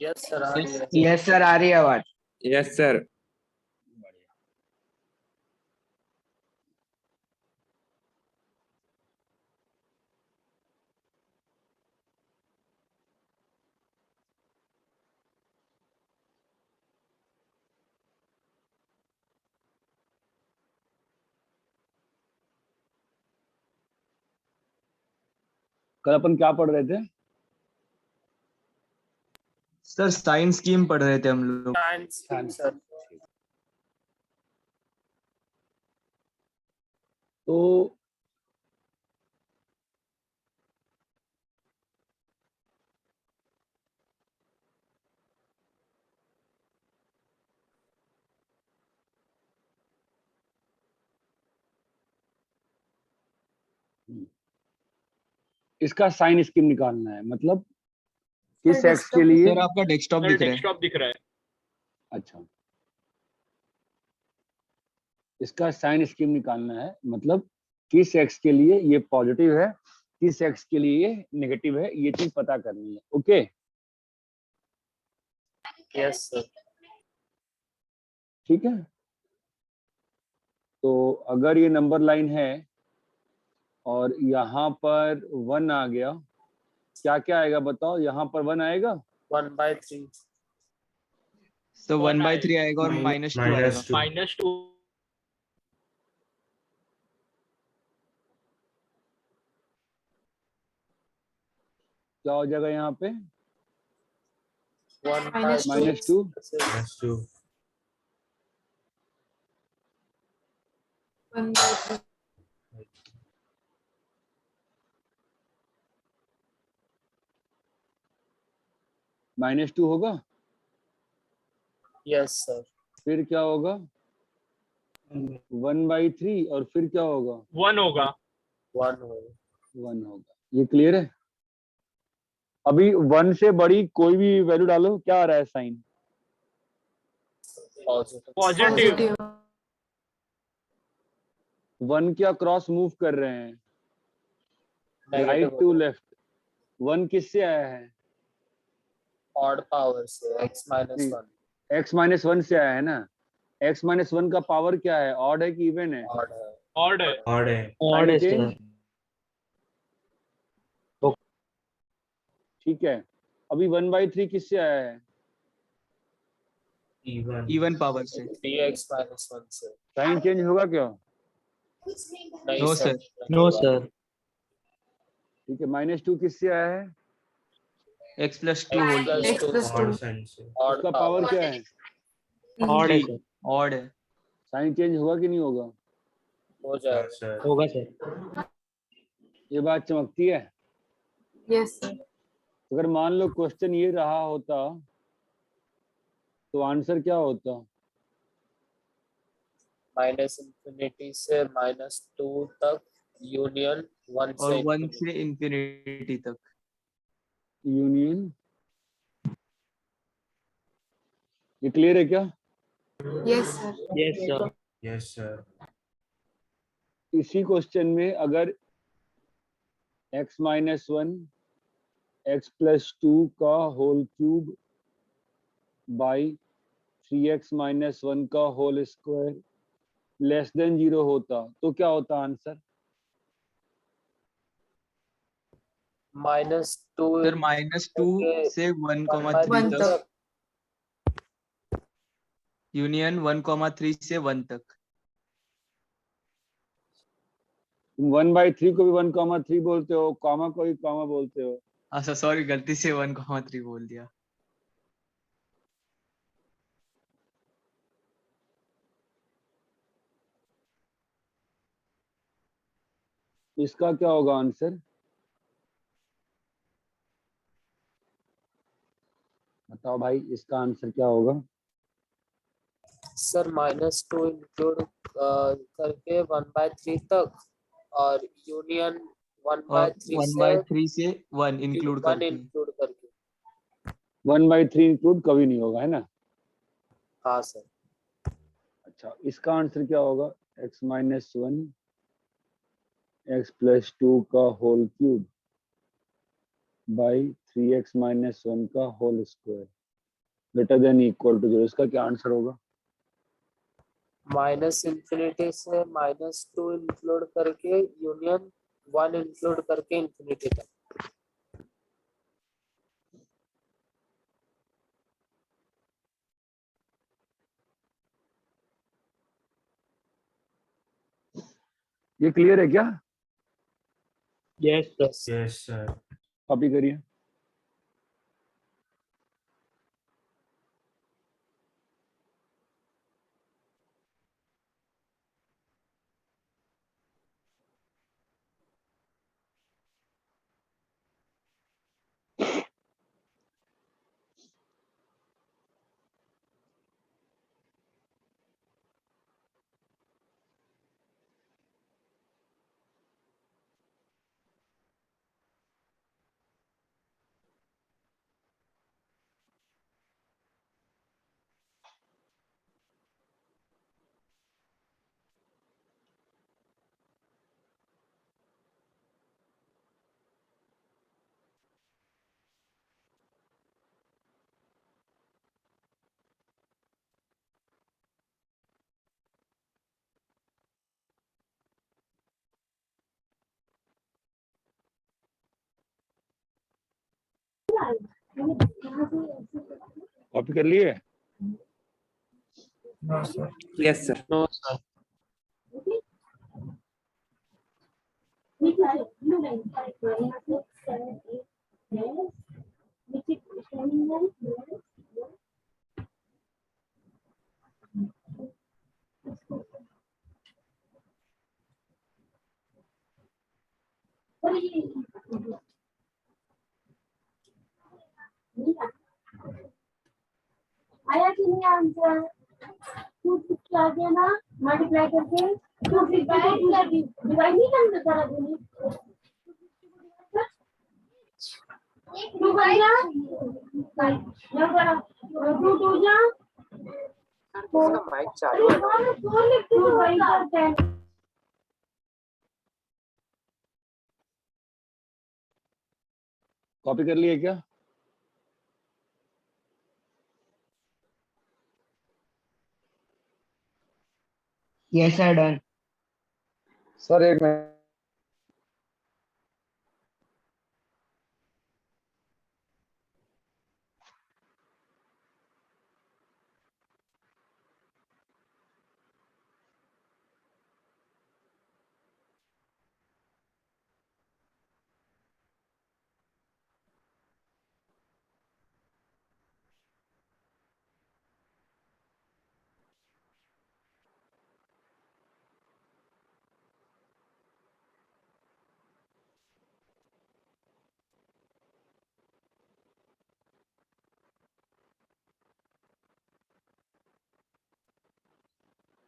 Yes sir आ रही है। Yes sir आ रही है आवाज। Yes sir. कल अपन क्या पढ़ रहे थे? सर साइंस स्कीम पढ़ रहे थे हम लोग। Science sir. तो इसका साइन स्कीम निकालना है, मतलब किस एक्स के लिए। सर आपका डेस्कटॉप दिख रहा है। डेस्कटॉप दिख रहा है। अच्छा, इसका साइन स्कीम निकालना है, मतलब किस एक्स के लिए ये पॉजिटिव है, किस एक्स के लिए ये नेगेटिव है, ये चीज पता करनी है। Okay yes sir. ठीक है, तो अगर ये नंबर लाइन है और यहाँ पर 1 आ गया, क्या क्या आएगा बताओ? यहाँ पर 1 आएगा, 1/3। तो 1/3 आएगा और -2 आएगा। -2 क्या हो जाएगा यहाँ पे? 1/2 -2 -2 होगा। Yes sir. फिर क्या होगा? 1/3 और फिर क्या होगा? 1 होगा। 1 होगा। 1 होगा। ये क्लियर है? अभी 1 से बड़ी कोई भी वैल्यू डालो, क्या आ रहा है साइन? पॉजिटिव। 1 क्या क्रॉस मूव कर रहे हैं, राइट टू लेफ्ट। 1 किससे आया है? ऑड पावर से x -1। x -1 से आया है ना। x -1 का पावर क्या है? ऑड है कि इवन है? ऑड है। ऑड है। ऑड है। Sign change? ठीक है, अभी 1/3 किससे आया है? इवन पावर से। dx -1 से। साइन चेंज होगा क्या? नहीं नो सर। No sir. ठीक है, -2 किससे आया है? x + 2 होल x + 2 ऑड उसका पावर क्या है? ऑड है सर। ऑड है। साइन चेंज होगा कि नहीं होगा? हो जाएगा। होगा सर। ये बात चमकती है। Yes sir. अगर मान लो क्वेश्चन ये रहा होता तो आंसर क्या होता? -∞ से -2 तक यूनियन 1 और से 1 से इंफिनिटी तक। यूनियन। ये क्लियर है क्या? Yes sir. Yes sir. Yes sir. इसी क्वेश्चन में अगर x -1 x + 2 का होल क्यूब बाई 3x - 1 का होल स्क्वायर लेस देन 0 होता तो क्या होता आंसर? -2 सर -2 से 1,3 1 तक। तक। यूनियन 1,3 से 1 तक। तुम 1/3 को भी 1,3 बोलते हो, कॉमा को भी कॉमा बोलते हो। अच्छा सॉरी, गलती से 1,3 बोल दिया। इसका क्या होगा आंसर? बताओ भाई, इसका आंसर क्या होगा? सर -2 इंक्लूड करके 1/3 तक और यूनियन और 1/3 से 1 इंक्लूड करके। 1/3 इंक्लूड कभी नहीं होगा, है ना? हाँ सर। अच्छा, इसका आंसर क्या होगा? x -1 x + 2 का होल क्यूब बाई 3x - 1 का whole square. Greater than equal to 0, इसका क्या आंसर होगा? माइनस इंफिनिटी से -2 इंक्लूड करके यूनियन 1 इंक्लूड करके इंफिनिटी तक। ये क्लियर है क्या? Yes. Yes Yes, sir. Copy करिए। कॉपी कर लिए? Yes, sir. No sir. आया कि नहीं आंसर? 260 आ गया ना, मल्टीप्लाई करके 250 डिवाइड नहीं करना था अभी। 2 बन गया, 2 2 जा, इसका माइक चालू है ना? 4 लिखते हो वही करते हैं। कॉपी कर लिए क्या? Yes, sir, done. सर एक मिनट,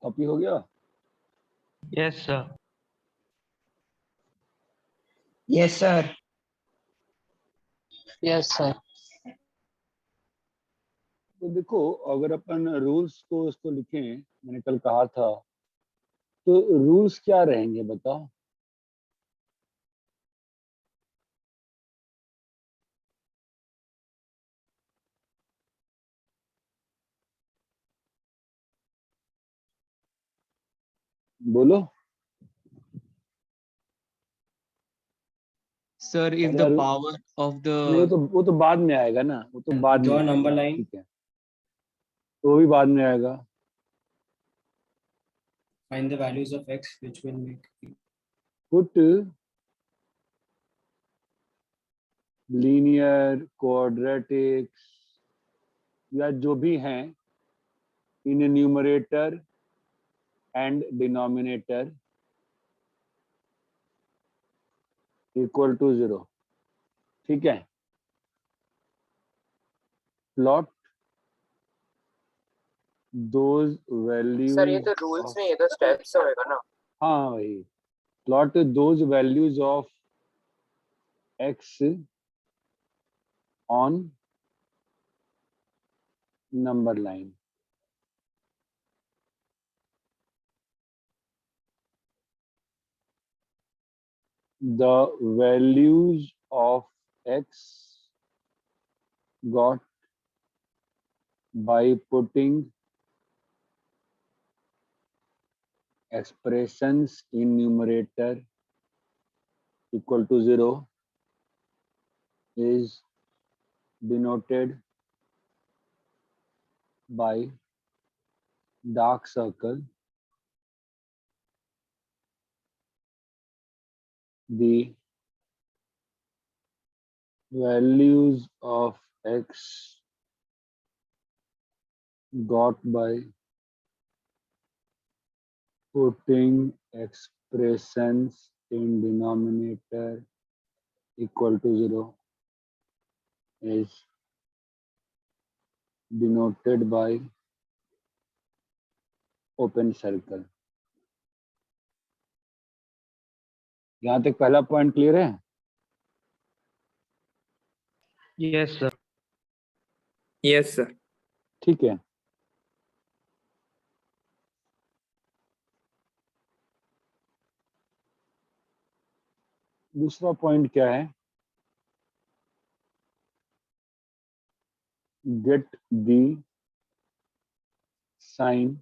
कॉपी हो गया? Yes, sir. Yes, sir. Yes sir. तो देखो, अगर अपन रूल्स को उसको लिखें, मैंने कल कहा था, तो रूल्स क्या रहेंगे बताओ? बोलो। Sir, if the power of नहीं, the वो तो बाद में आएगा ना, वो तो बाद में Draw number आएगा, line. ठीक है, तो वो भी बाद में आएगा। Find the values of x which will make put linear quadratics या जो भी हैं in numerator and denominator equal to 0, ठीक है। प्लॉट दोज वैल्यूज, सर ये तो रूल्स में, ये तो स्टेप्स होएगा ना? हाँ भाई, plot those values of x on number line. The values of x got by putting expressions in numerator equal to 0 is denoted by dark circle. The values of x got by putting expressions in denominator equal to 0 is denoted by open circle. यहाँ तक पहला point clear है? Yes, sir. Yes, sir. ठीक है. दूसरा point क्या है? Get the sign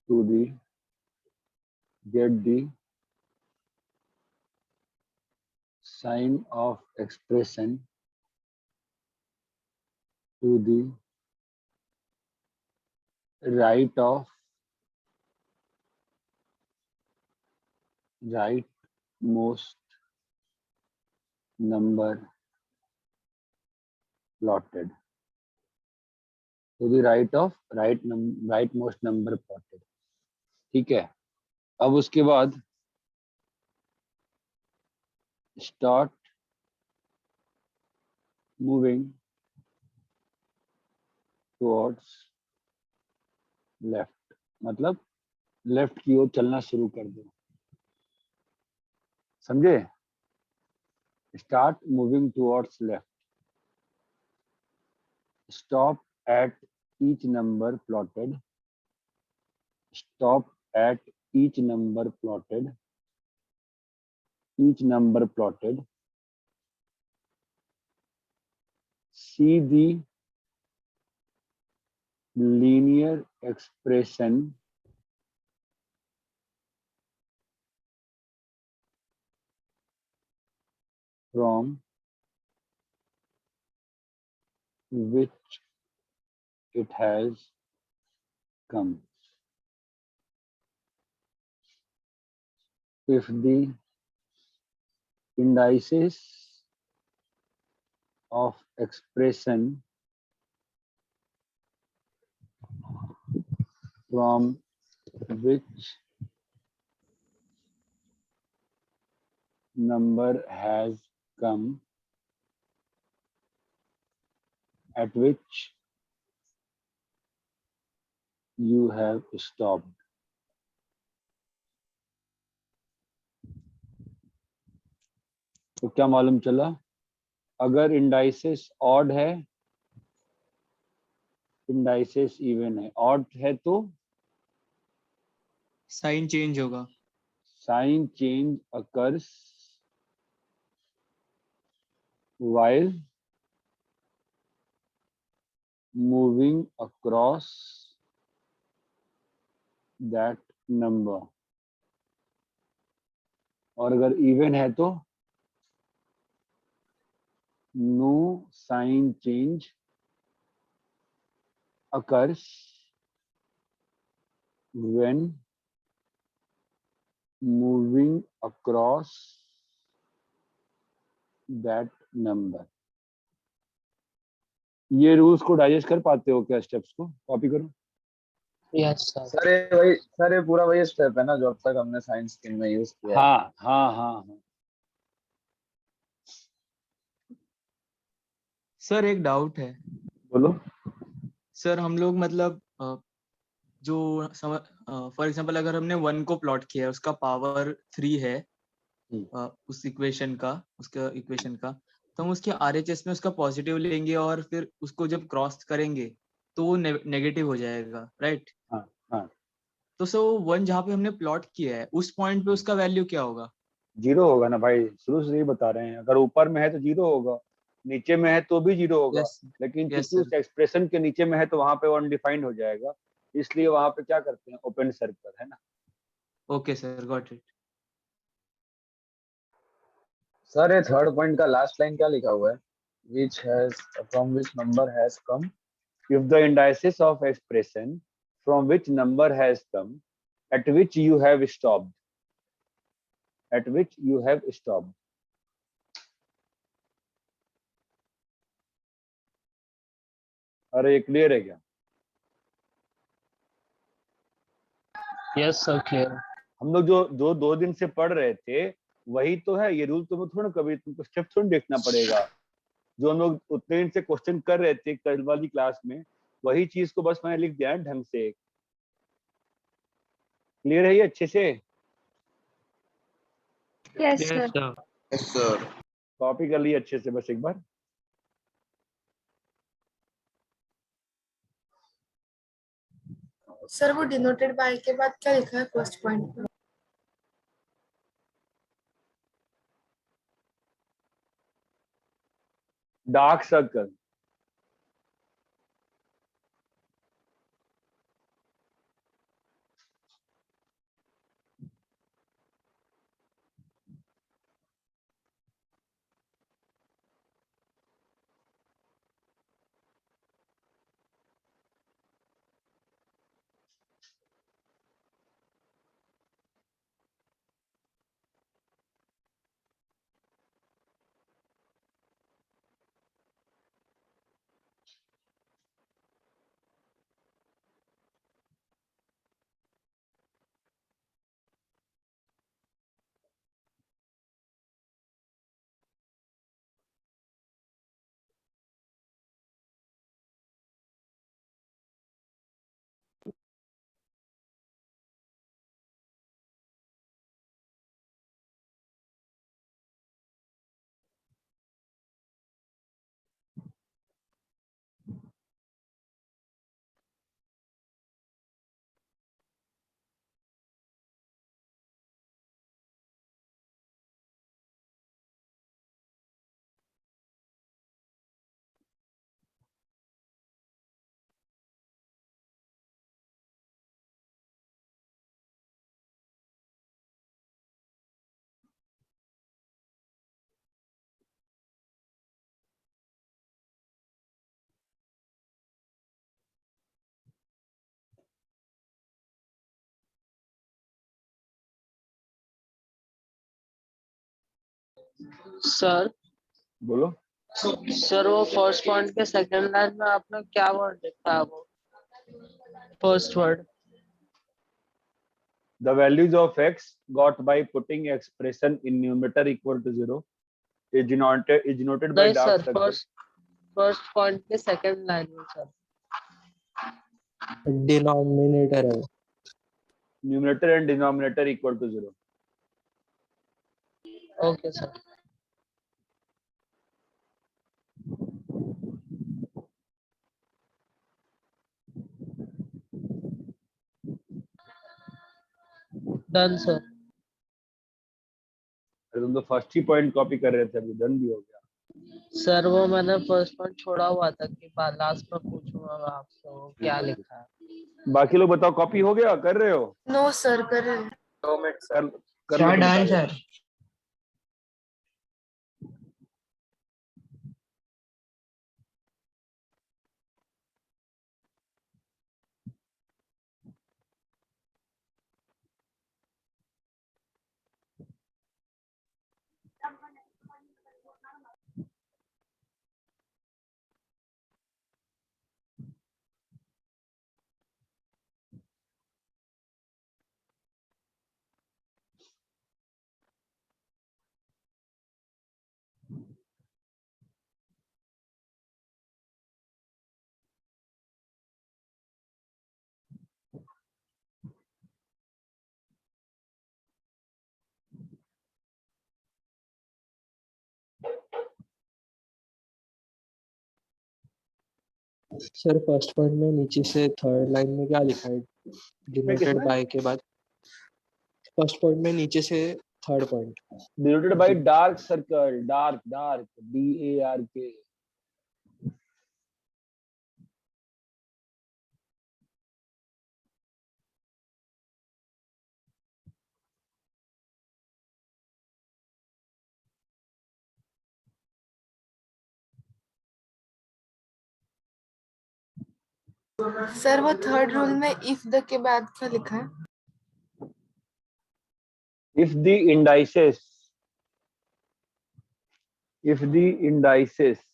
to the sign of expression to the rightmost number plotted. To the rightmost number plotted. ठीक है. अब उसके बाद start moving towards left. मतलब लेफ्ट की ओर चलना शुरू कर दो. समझे? Start moving towards left. Stop at each number plotted. Stop at each number plotted. Each number plotted. See the linear expression from which it has come. If the indices of expression from which number has come, at which you have stopped. तो क्या मालूम चला? अगर indices odd है, indices even है, odd है तो sign change होगा. Sign change occurs while moving across that number. और अगर इवन है तो no sign change occurs when moving across that number. ये रूल्स को डाइजेस्ट कर पाते हो क्या? स्टेप्स को कॉपी करो. Yes, sir. सर ये पूरा वही स्टेप है ना जो अब तक हमने साइंस स्कीम में यूज किया है. हाँ हाँ हाँ हाँ. सर एक डाउट है. बोलो. सर हम लोग मतलब जो फॉर एग्जांपल अगर हमने 1 को प्लॉट किया है, उसका पावर 3 है उस इक्वेशन का, तो हम उसके आरएचएस में उसका पॉजिटिव लेंगे और फिर उसको जब क्रॉस करेंगे तो वो नेगेटिव हो जाएगा, राइट? हाँ हाँ. तो सो 1 जहाँ पे हमने प्लॉट किया है उस पॉइंट पे उसका वैल्यू क्या होगा? 0 होगा ना भाई, शुरू से यही बता रहे हैं. अगर ऊपर में है तो 0 होगा, नीचे में है तो भी 0 होगा, यस लेकिन yes, क्योंकि उस sir. एक्सप्रेशन के नीचे में है तो वहां पे अनडिफाइंड हो जाएगा, इसलिए वहां पे क्या करते हैं, ओपन सर्कल, है ना। Okay, sir, got it. Sir ये थर्ड पॉइंट का लास्ट लाइन क्या लिखा हुआ है? Which has from which number has come If the indices of expression from which number has come, at which you have stopped, at which you have stopped. अरे ये clear है क्या? Yes sir clear. हम लोग जो 2 दिन से पढ़ रहे थे वही तो है, ये रूल तुम्हें थोड़ा कभी तुमको स्टेप थोड़ा देखना पड़ेगा। जो हम लोग उतने दिन से क्वेश्चन कर रहे थे कल वाली क्लास में, वही चीज को बस मैंने लिख दिया है ढंग से। क्लियर है ये अच्छे से? Yes, yes sir. Sir. Yes sir. Copy कर लिए अच्छे से बस एक बार। सर वो डिनोटेड बाय के बाद क्या लिखा है फर्स्ट पॉइंट पे? Dark circle. सर बोलो। सर वो फर्स्ट पॉइंट के सेकंड लाइन में आपने क्या वर्ड लिखा है? वो first word The values of x got by putting expression in numerator equal to 0 is denoted by नहीं dark sir, circle. First point के सेकंड लाइन में सर। डिनोमिनेटर है। Numerator and denominator equal to 0. Okay sir. Done sir. अरे तुम तो first ही point copy कर रहे थे, अभी डन भी हो गया। सर वो मैंने फर्स्ट पॉइंट छोड़ा हुआ था कि लास्ट में पूछूंगा मैं आपसे वो क्या लिखा है। बाकी लोग बताओ कॉपी हो गया, कर रहे हो? नो सर कर रहे हैं। 2 मिनट सर। कर लो तो डन बताओ। सर। सर फर्स्ट पॉइंट में नीचे से थर्ड लाइन में क्या लिखा है इसमें डिनोटेड किसमें? बाय के बाद? फर्स्ट पॉइंट में नीचे से third point. Denoted by dark circle, dark dark DARK। Sir वो थर्ड रूल में इफ द के बाद क्या लिखा है? If the indices, if the indices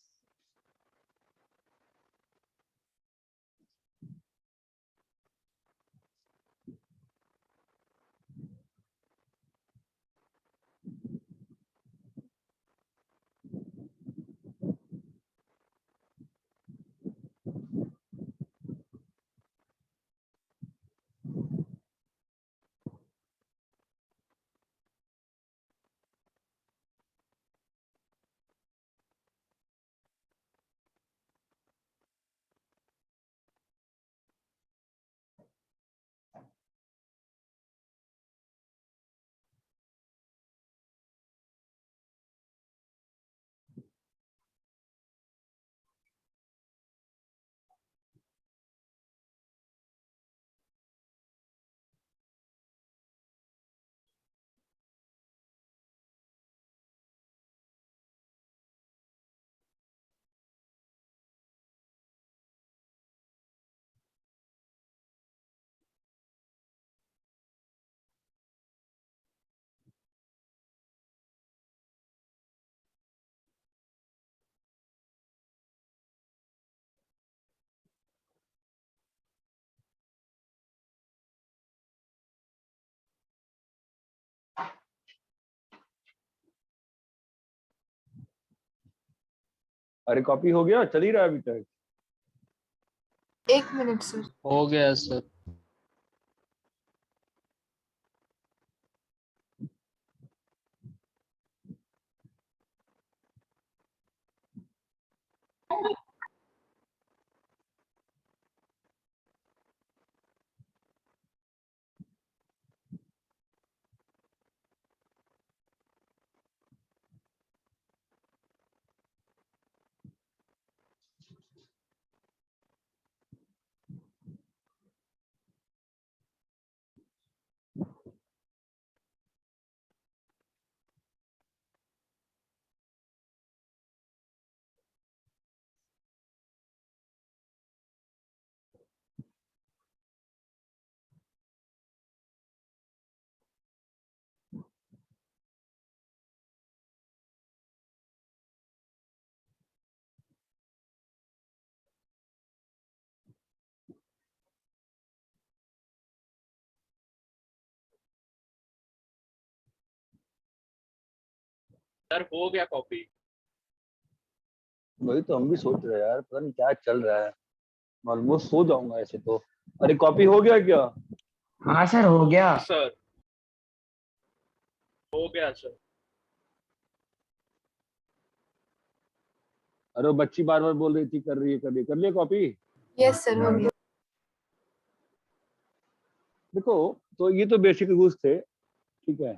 अरे कॉपी हो गया, चल ही रहा है अभी तक। 1 मिनट सर। हो गया सर। सर हो गया कॉपी। वही तो हम भी सोच रहे हैं यार, पता नहीं क्या चल रहा है। ऑलमोस्ट सो जाऊंगा ऐसे तो। अरे कॉपी हो गया क्या? हाँ सर हो गया। सर हो गया सर। अरे वो बच्ची बार बार बोल रही थी कर रही है, कर रही है, कर लिया कॉपी? यस सर हो गया। देखो, तो ये तो बेसिक रूल्स थे, ठीक है।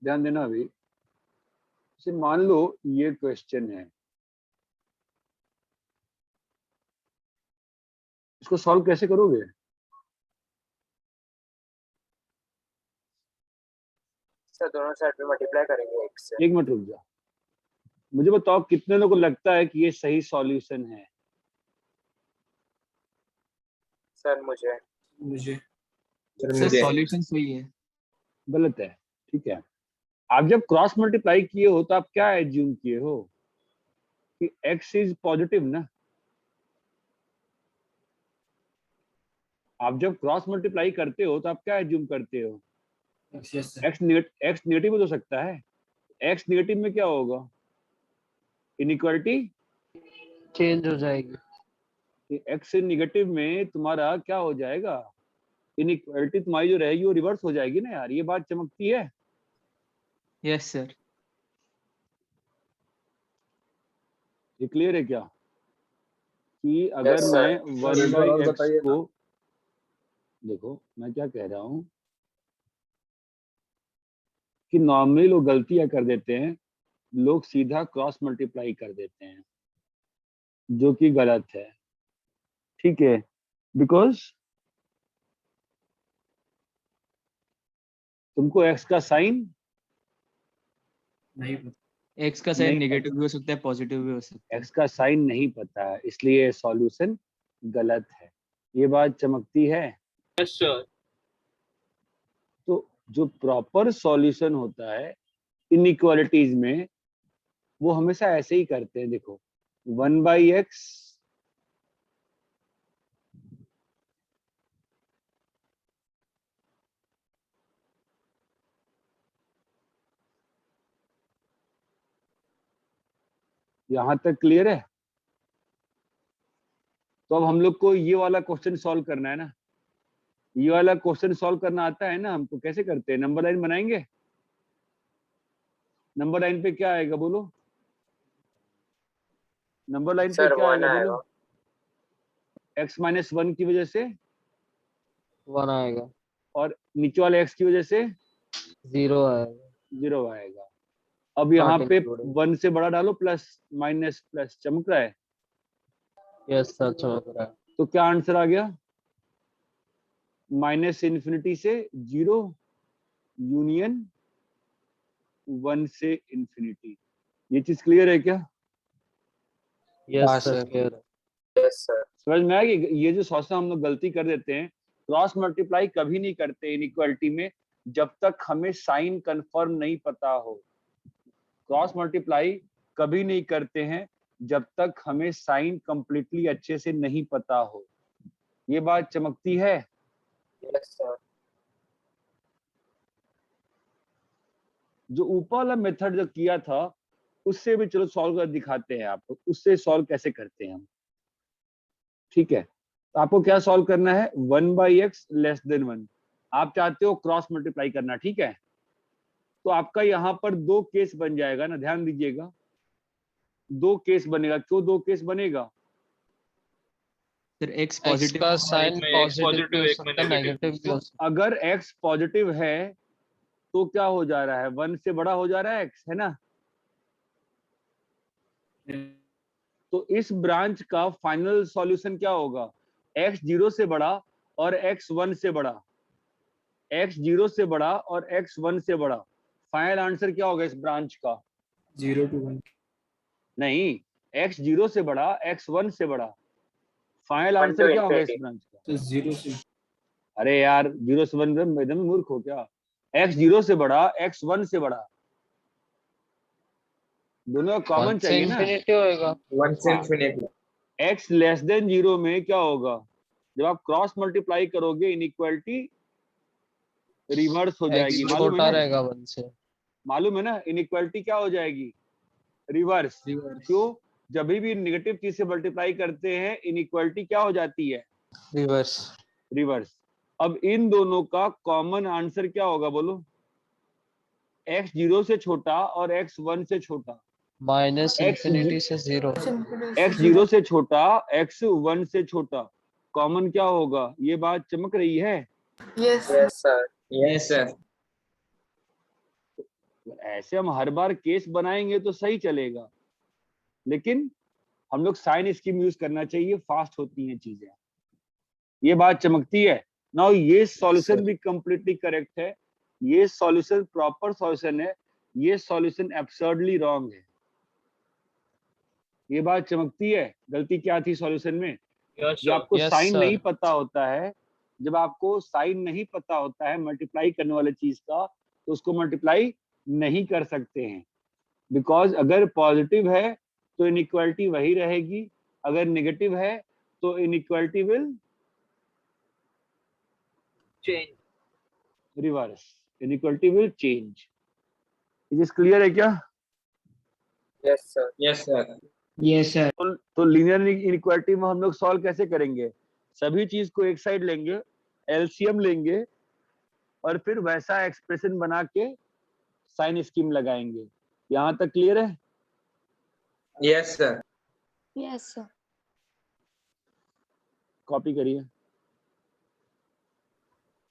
ध्यान देना अभी। जैसे मान लो ये क्वेश्चन है, इसको सॉल्व कैसे करोगे? सर दोनों साइड पे मल्टीप्लाई करेंगे एक से। एक मिनट रुक जा, मुझे बताओ कितने लोगों को लगता है कि ये सही सॉल्यूशन है? सर मुझे सर सॉल्यूशन सही है। गलत है, ठीक है। आप जब क्रॉस मल्टीप्लाई किए हो तो आप क्या एज्यूम किए हो कि x इज पॉजिटिव ना? आप जब क्रॉस मल्टीप्लाई करते हो तो आप क्या एज्यूम करते हो? x नेगेटिव हो सकता है। x नेगेटिव में क्या होगा? इनइक्वालिटी चेंज हो जाएगी। एक्स से निगेटिव में तुम्हारा क्या हो जाएगा, इनइक्वालिटी तुम्हारी जो रहेगी वो रिवर्स हो जाएगी ना यार, ये बात चमकती है। Yes sir. ये क्लियर है क्या कि अगर Yes, sir. मैं सर, 1 एक बार बाई और एक्स बताइए ना। को, देखो मैं क्या कह रहा हूं कि नॉर्मली लोग गलतियां कर देते हैं, लोग सीधा क्रॉस मल्टीप्लाई कर देते हैं जो कि गलत है, ठीक है। बिकॉज तुमको एक्स का साइन एक्स का साइन नहीं नेगेटिव भी हो सकता है, पॉजिटिव भी हो सकता है। एक्स का साइन नहीं पता है, इसलिए सॉल्यूशन गलत है। ये बात चमकती है। Yes sir. तो जो प्रॉपर सॉल्यूशन होता है इनइक्वालिटीज में, वो हमेशा ऐसे ही करते हैं। देखो 1 बाई एक्स यहां तक क्लियर है। तो अब हम लोग को ये वाला क्वेश्चन सॉल्व करना है ना, ये वाला क्वेश्चन सॉल्व करना आता है ना हमको। कैसे करते हैं, नंबर लाइन बनाएंगे। नंबर लाइन पे क्या आएगा बोलो, नंबर लाइन पे Sir, क्या 1 आएगा बोलो। आएगा. x माइनस 1 की वजह से 1 आएगा, और नीचे वाले x की वजह से 0 आएगा। 0 आएगा। अब यहाँ Not पे included. 1 से बड़ा डालो, प्लस माइनस प्लस चमक रहा है, यस सर, चमक रहा है। तो क्या आंसर आ गया, माइनस इन्फिनिटी से 0 यूनियन 1 से इन्फिनिटी। ये चीज क्लियर है क्या। यस सर, क्लियर है। Yes, sir. समझ में आया कि ये जो सॉल्यूशन हम लोग गलती कर देते हैं, क्रॉस मल्टीप्लाई कभी नहीं करते इनइक्वालिटी में जब तक हमें साइन कंफर्म नहीं पता हो। क्रॉस मल्टीप्लाई कभी नहीं करते हैं जब तक हमें साइन कंप्लीटली अच्छे से नहीं पता हो। ये बात चमकती है। Yes, sir. जो ऊपर वाला मेथड जो किया था उससे भी चलो सॉल्व कर दिखाते हैं आपको, उससे सॉल्व कैसे करते हैं हम, ठीक है। तो आपको क्या सॉल्व करना है, 1 बाई एक्स लेस देन 1। आप चाहते हो क्रॉस मल्टीप्लाई करना, ठीक है। तो आपका यहाँ पर 2 केस बन जाएगा ना, ध्यान दीजिएगा 2 केस बनेगा। क्यों 2 केस बनेगा, सर एक्स एक्स पॉजिटिव का साइन पॉजिटिव भी हो सकता है, नेगेटिव भी हो सकता अगर x पॉजिटिव है तो क्या हो जा रहा है, 1 से बड़ा हो जा रहा है x, है ना। तो इस ब्रांच का फाइनल सॉल्यूशन क्या होगा, x 0 से बड़ा और x 1 से बड़ा, x 0 से बड़ा और x 1 से बड़ा। फाइनल आंसर क्या होगा इस ब्रांच का, 0 to 1. नहीं, x 0 से बड़ा x 1 से बड़ा। फाइनल 1 आंसर to क्या होगा इस infinity. ब्रांच का। So 0 से अरे यार 0 से 1 एकदम मूर्ख हो क्या, x 0 से बड़ा x 1 से बड़ा, दोनों है। कॉमन 1 से चाहिए ना। इंफिनिटी होएगा। 1 से infinity. x लेस देन 0 में क्या होगा, जब आप क्रॉस मल्टीप्लाई करोगे इनइक्वालिटी रिवर्स हो एक्स जाएगी, मालूम छोटा है ना, रहेगा 1 से। मालूम है ना, इनइक्वालिटी क्या हो जाएगी, रिवर्स। क्यों, जब भी नेगेटिव चीज से मल्टीप्लाई करते हैं इनइक्वालिटी क्या हो जाती है, रिवर्स। रिवर्स। अब इन दोनों का कॉमन आंसर क्या होगा बोलो, x 0 से छोटा और x 1 से छोटा, माइनस X इंफिनिटी से 0। x 0 से छोटा x 1 से छोटा, कॉमन क्या होगा। ये बात चमक रही है। Yes Yes, sir. Yes, sir. ऐसे हम हर बार केस बनाएंगे तो सही चलेगा, लेकिन हम लोग साइन स्कीम यूज करना चाहिए, फास्ट होती हैं चीजें। ये बात चमकती है ना। ये सॉल्यूशन भी कंप्लीटली करेक्ट है, ये सॉल्यूशन प्रॉपर सॉल्यूशन है, ये सॉल्यूशन एब्सर्डली रॉन्ग है। ये बात चमकती है। गलती क्या थी सॉल्यूशन में, जब आपको Yes, साइन sir. नहीं पता होता है, जब आपको साइन नहीं पता होता है मल्टीप्लाई करने वाले चीज का, तो उसको मल्टीप्लाई नहीं कर सकते हैं। बिकॉज अगर पॉजिटिव है तो इनइक्वालिटी वही रहेगी, अगर नेगेटिव है तो inequality will Change. Reverse, inequality will change. It is clear है क्या। Yes, sir. Yes, sir. Yes, sir. तो लीनियर इनइक्वालिटी में हम लोग सॉल्व कैसे करेंगे? सभी चीज को एक साइड लेंगे, एलसीएम लेंगे और फिर वैसा एक्सप्रेशन बना के साइन स्कीम लगाएंगे। यहाँ तक क्लियर है? Yes, sir. Yes, sir. Copy करिए।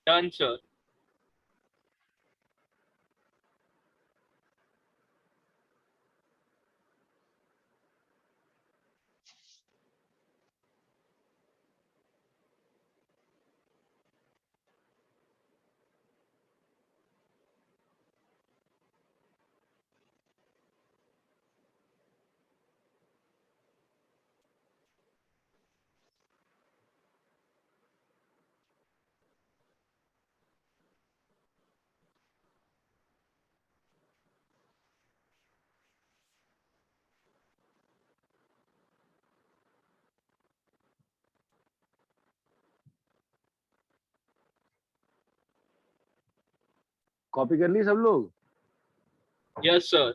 Done, sir. कॉपी कर ली सब लोग? Yes, sir.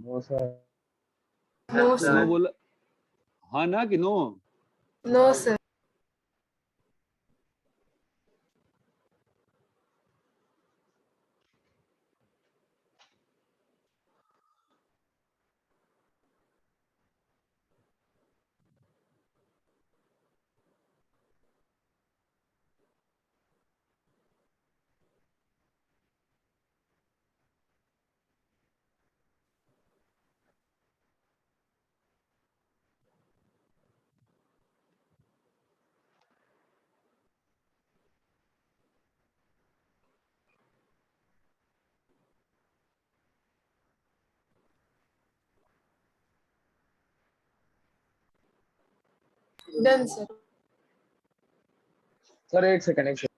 No sir. No no sir. बोला? हाँ ना कि no? No sir. Done sir. Sir एक सेकंड, एक सेकंड।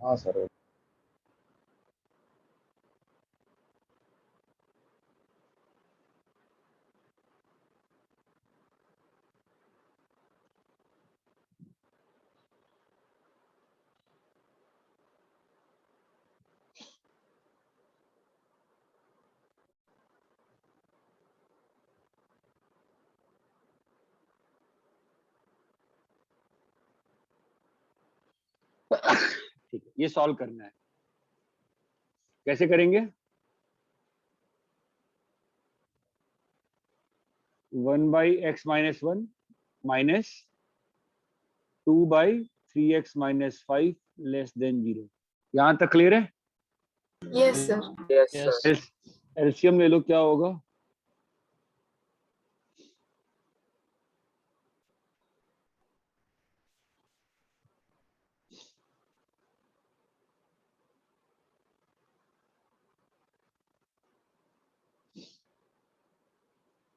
हाँ सर। ठीक है, ये सॉल्व करना है। कैसे करेंगे? 1/x-1 minus 2/3x-5 less than 0। यहाँ तक क्लियर है? Yes sir. Yes, sir. LCM ले लो, क्या होगा?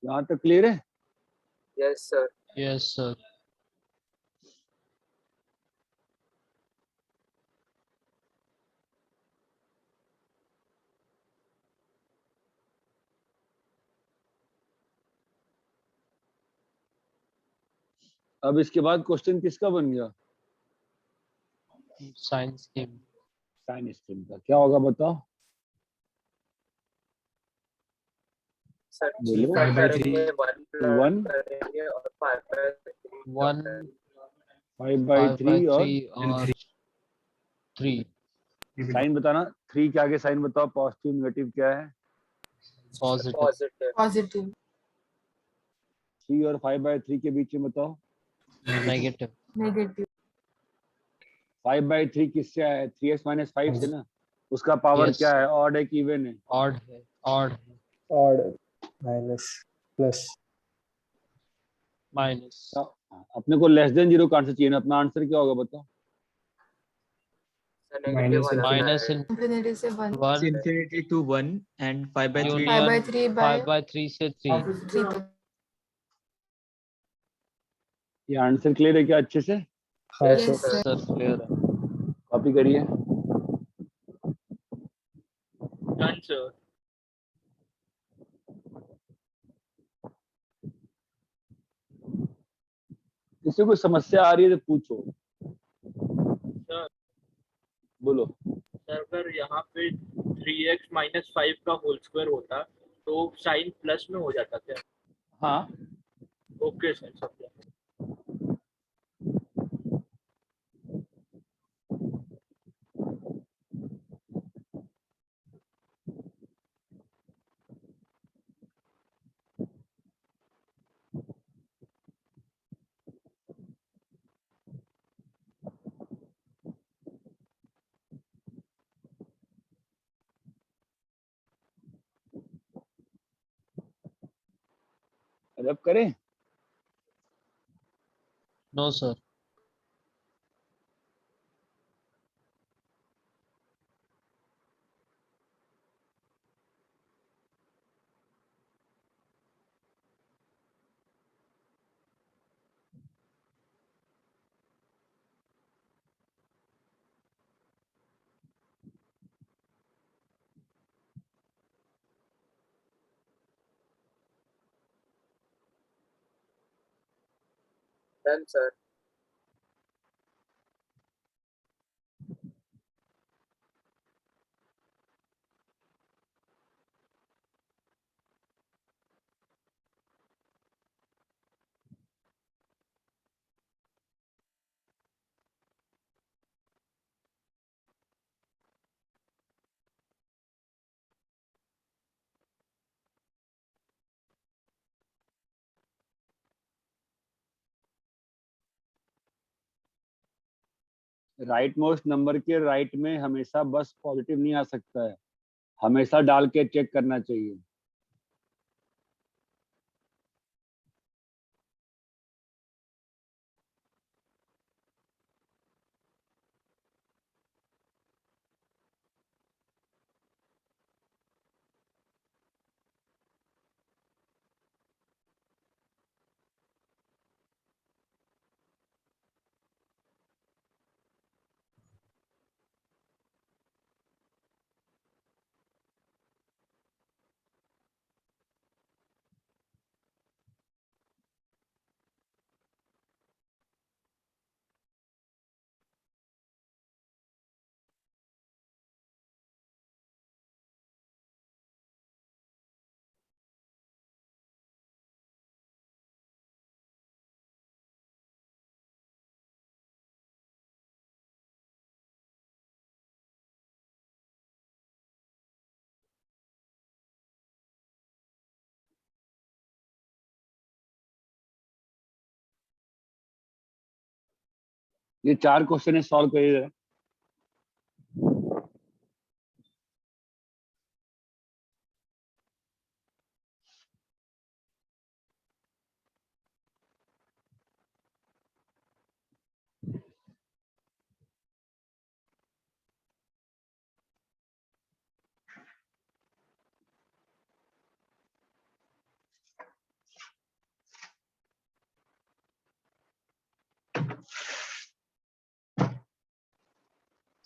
यहाँ तक क्लियर है? Yes, sir. Yes, sir. अब इसके बाद क्वेश्चन किसका बन गया? Sine scheme. साइन स्कीम का। क्या होगा बताओ? Sir, बोलो। 5 by करेंगे, 1 1 करेंगे और 5/3 1 5/3 और 5/3 और 3 साइन बताना। 3 के आगे साइन बताओ, पॉजिटिव नेगेटिव क्या है? positive. positive. पॉजिटिव। 3 और 5/3 के बीच में बताओ। Negative. नेगेटिव। 5/3 किससे आया है? 3x-5 से ना। उसका पावर Yes. क्या है? ऑड है कि इवन है? Odd है। Odd है। Odd minus plus. Minus. अपने को लेस देन 0 का आंसर चाहिए ना। अपना आंसर क्या होगा बताओ? Sir, negative Minus वाला Minus है. in इंफिनिटी से 1। 1 infinity to 1 and 5/3 5/3 बाय 5/3 से 3 3 तक। ये आंसर क्लियर है क्या अच्छे से? हाँ Yes, sir. Yes sir. Sir clear है। कॉपी करिए। Done, sir. किसी को समस्या आ रही है तो पूछो। सर बोलो। सर अगर यहाँ पे 3x माइनस 5 का होल स्क्वायर होता तो साइन प्लस में हो जाता क्या? हाँ, ओके सर समझा। रब करें। No sir. Done sir. Right most number के राइट में हमेशा बस पॉजिटिव नहीं आ सकता है, हमेशा डाल के चेक करना चाहिए। ये 4 क्वेश्चन सॉल्व करिए।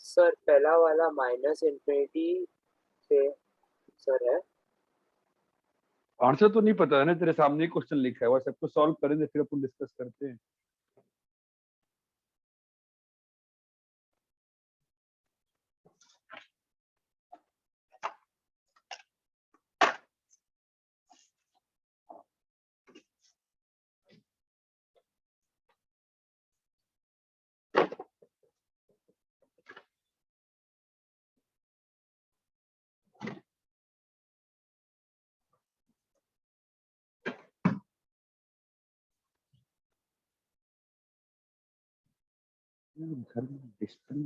सर पहला वाला माइनस इंफिनिटी से सर है। आंसर तो नहीं पता है ना, तेरे सामने क्वेश्चन लिखा है, वो सबको सॉल्व करेंगे फिर अपन डिस्कस करते हैं। घर में डिस्प्ले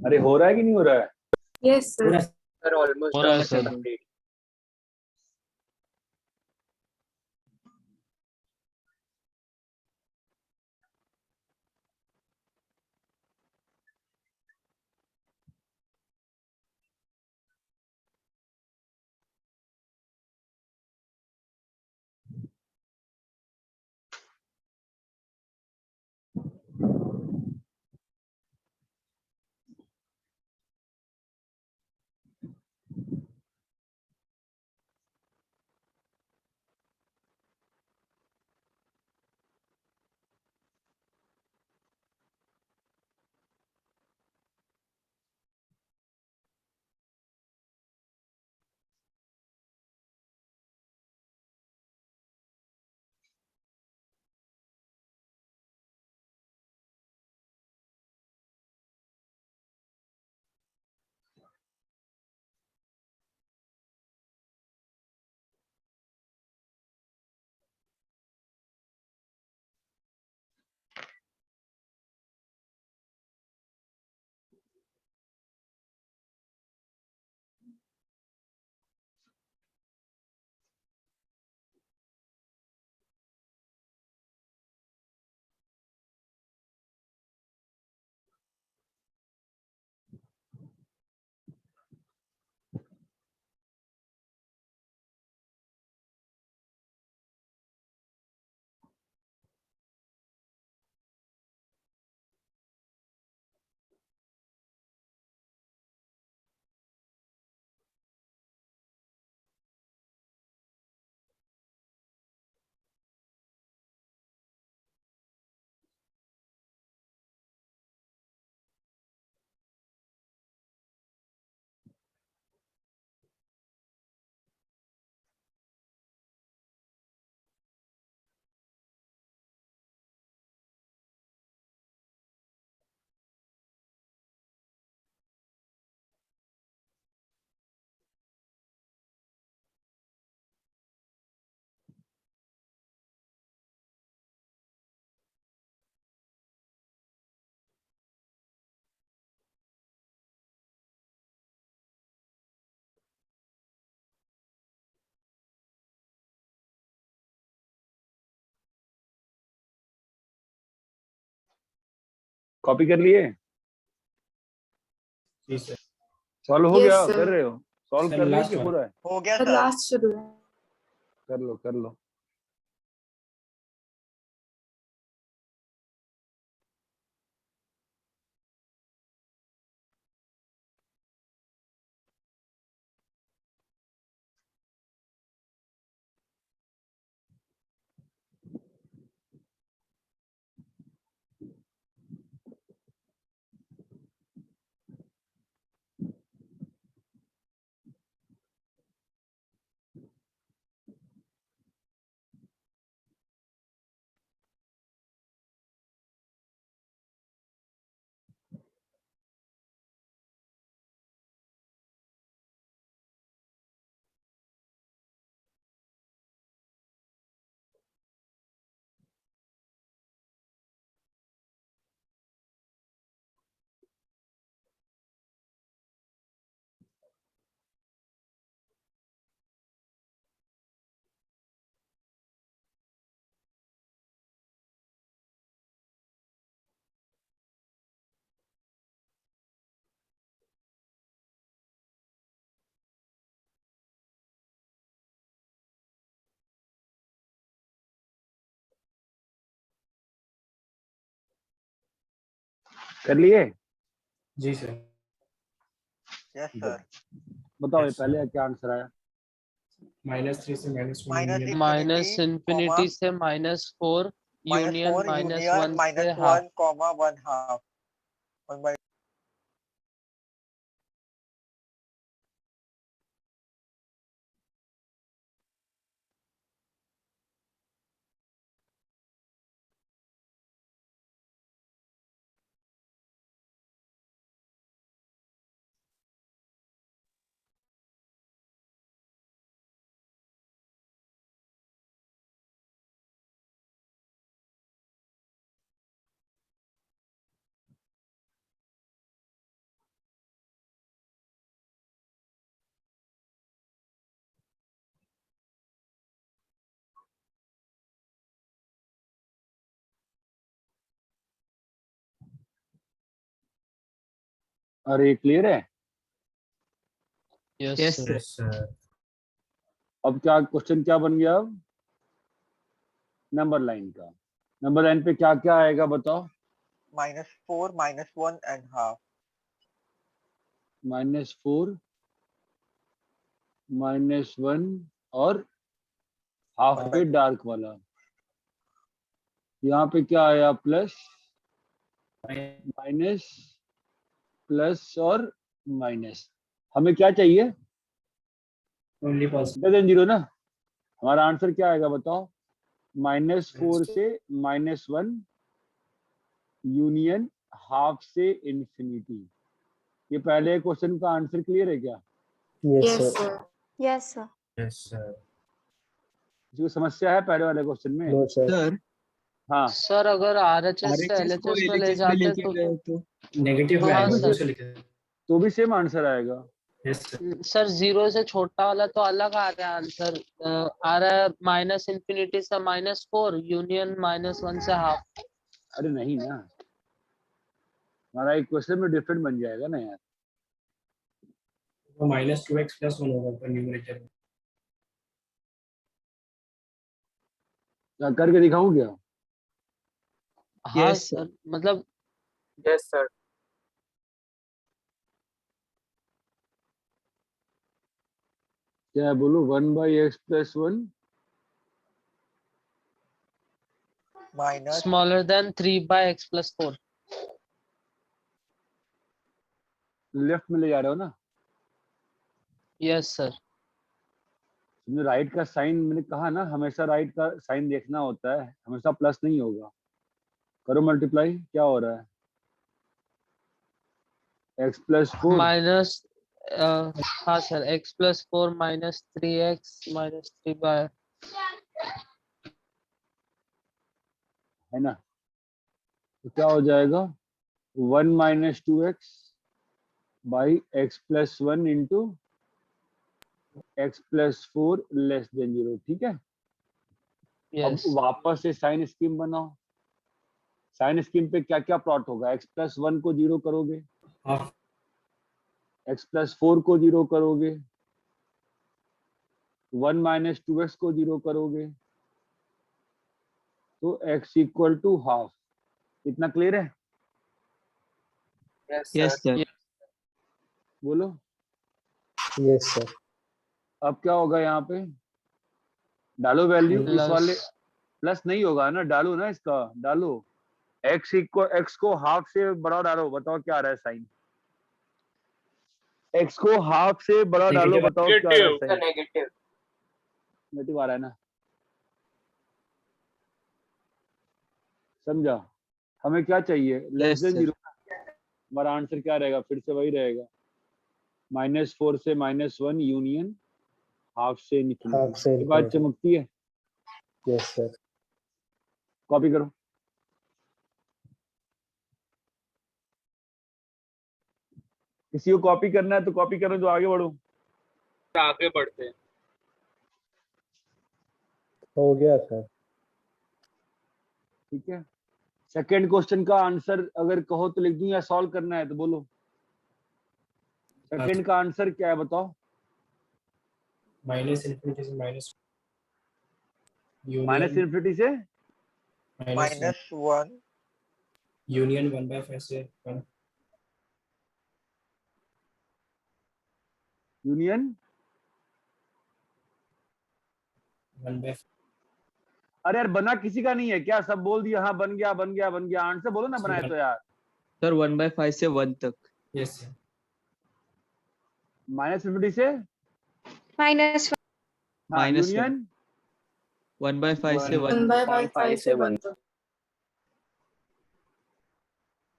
अरे हो रहा है कि नहीं हो रहा है? Yes sir. सर ऑलमोस्ट हो रहा है सर। कंप्लीट। कॉपी कर लिए? जी सर। सॉल्व हो Yes, गया? sir. कर रहे हो? सॉल्व सर, कर रहे हो last कि one. पूरा है? हो गया सर सर। लास्ट शुरू है। कर लो कर लो। कर लिए? जी सर। Yes sir. बताओ ये Yes, पहले क्या आंसर आया? -3 से -1 माइनस यूनियन। माइनस इंफिनिटी से -4 यूनियन -4 -1 यूनियन से हाफ। -1, 1 हाफ 1/2। अरे क्लियर है? Yes, yes sir. Yes, sir. अब क्या क्वेश्चन क्या बन गया? अब नंबर लाइन का, नंबर लाइन पे क्या क्या आएगा बताओ? -4, -1 and half. -4, -1 और हाफ पे डार्क वाला। यहाँ पे क्या आया? प्लस, माइनस, प्लस और माइनस। हमें क्या चाहिए? Only possible. ग्रेटर देन 0 ना। हमारा आंसर क्या आएगा बताओ? -4 से -1 यूनियन हाफ से इंफिनिटी। ये पहले क्वेश्चन का आंसर क्लियर है क्या? Yes, sir. Yes, sir. Yes, sir. जो समस्या है पहले वाले क्वेश्चन में? No, sir. सर हाँ, सर अगर RHS से RHS को LHS में ले LHS में जाते लेके तो गए तो नेगेटिव तो में हाँ आएगा, सर। दूसरे लिखे। तो भी सेम आंसर आएगा। Yes, sir. सर 0 से छोटा वाला तो अलग आ रहा है आंसर, आ रहा है -∞ से -4 यूनियन -1 से हाफ। अरे नहीं ना, हमारा एक क्वेश्चन में डिफरेंट बन जाएगा ना यार। वो -2x + 1 होगा ऊपर न्यूमरेटर में। क्या करके दिखाऊं क्या? हाँ Yes, sir. सर मतलब यस सर। क्या बोलो? 1/x + 1 -, smaller than 3/x + 4। Left में ले जा रहे हो ना? Yes sir. तुमने राइट का साइन, मैंने कहा ना हमेशा राइट का साइन देखना होता है, हमेशा प्लस नहीं होगा। करो मल्टीप्लाई, क्या हो रहा है? x + 4 माइनस हाँ सर x + 4 -3x -3 है ना? तो क्या हो जाएगा? 1 - 2x / x + 1 इंटू x + 4 < 0। ठीक है? अब यस वापस से साइन स्कीम बनाओ। साइन स्कीम पे क्या क्या प्लॉट होगा? x + 1 को 0 करोगे, हाफ x + 4 को 0 करोगे, 1 - 2x को 0 करोगे, तो x = हाफ। इतना क्लियर है? Yes, sir. बोलो। Yes, sir. अब क्या होगा यहाँ पे? डालो वैल्यू इस वाले, प्लस प्लस नहीं होगा ना, डालो ना इसका, डालो x को हाफ से बड़ा डालो, बताओ क्या आ रहा है साइन? x को हाफ से बड़ा डालो, Negative. बताओ क्या आ रहा है सर साइन? नेगेटिव। नेगेटिव आ रहा है ना? समझा? हमें क्या चाहिए? Yes, < sir. 0। हमारा आंसर क्या रहेगा? फिर से वही रहेगा, -4 से -1 यूनियन हाफ से Half इनफिनिटी। से ये बात infinity. चमकती है? Yes, sir. कॉपी करो। किसी को कॉपी करना है तो कॉपी करो, जो आगे बढ़ो। आगे बढ़ते हैं। हो गया सर। ठीक है? सेकंड क्वेश्चन का आंसर अगर कहो तो लिख दूं या सॉल्व करना है तो बोलो। सेकंड का आंसर क्या है बताओ? -∞ से माइनस -∞ से -1 यूनियन 1/5 से 1। यूनियन 1/5। अरे यार बना किसी का नहीं है क्या? सब बोल दिया हाँ बन गया बन गया बन गया। आंसर बोलो ना बनाए तो यार। Sir, 1/5 से 1 तक. Yes sir. -∞ से -1. हाँ, -1. यूनियन 1/5 से 1. 1/5 से 1 तक।